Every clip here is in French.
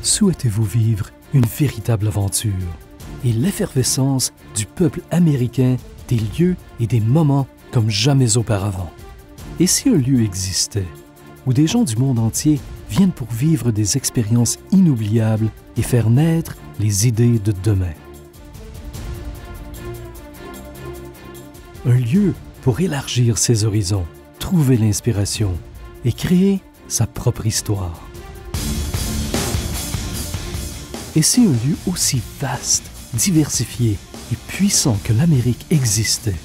souhaitez-vous vivre une véritable aventure et l'effervescence du peuple américain, des lieux et des moments comme jamais auparavant? Et si un lieu existait où des gens du monde entier viennent pour vivre des expériences inoubliables et faire naître les idées de demain? Un lieu pour élargir ses horizons, trouver l'inspiration et créer sa propre histoire. Et si un lieu aussi vaste, diversifié et puissant que l'Amérique existait,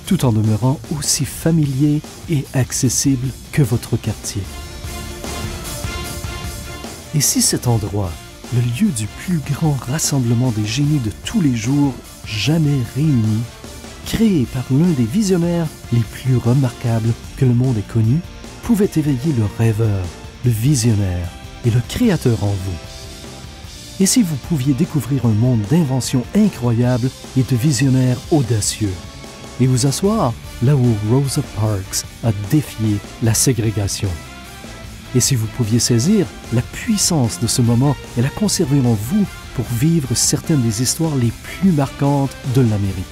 tout en demeurant aussi familier et accessible que votre quartier? Et si cet endroit, le lieu du plus grand rassemblement des génies de tous les jours jamais réunis, créé par l'un des visionnaires les plus remarquables que le monde ait connu, pouvait éveiller le rêveur, le visionnaire et le créateur en vous? Et si vous pouviez découvrir un monde d'inventions incroyables et de visionnaires audacieux, et vous asseoir là où Rosa Parks a défié la ségrégation? Et si vous pouviez saisir la puissance de ce moment et la conserver en vous pour vivre certaines des histoires les plus marquantes de l'Amérique?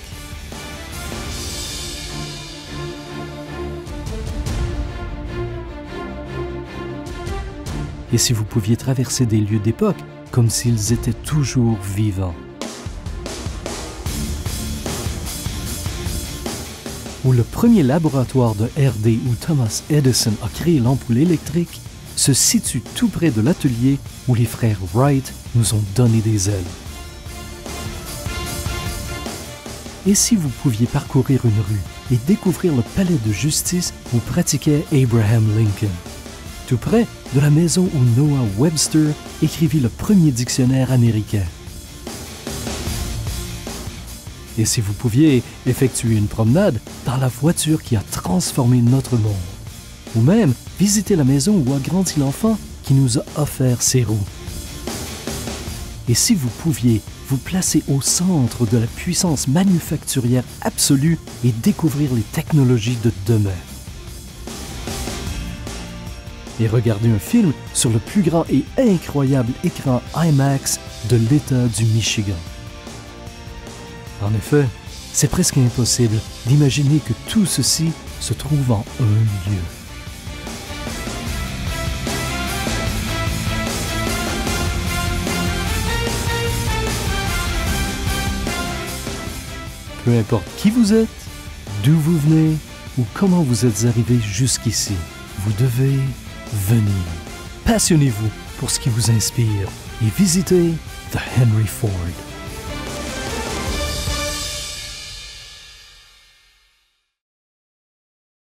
Et si vous pouviez traverser des lieux d'époque comme s'ils étaient toujours vivants? Où le premier laboratoire de R&D où Thomas Edison a créé l'ampoule électrique se situe tout près de l'atelier où les frères Wright nous ont donné des ailes. Et si vous pouviez parcourir une rue et découvrir le palais de justice où pratiquait Abraham Lincoln, tout près de la maison où Noah Webster écrivit le premier dictionnaire américain? Et si vous pouviez effectuer une promenade dans la voiture qui a transformé notre monde, ou même visiter la maison où a grandi l'enfant qui nous a offert ses roues? Et si vous pouviez vous placer au centre de la puissance manufacturière absolue et découvrir les technologies de demain? Et regarder un film sur le plus grand et incroyable écran IMAX de l'État du Michigan? En effet, c'est presque impossible d'imaginer que tout ceci se trouve en un lieu. Peu importe qui vous êtes, d'où vous venez ou comment vous êtes arrivé jusqu'ici, vous devez venir. Passionnez-vous pour ce qui vous inspire et visitez The Henry Ford.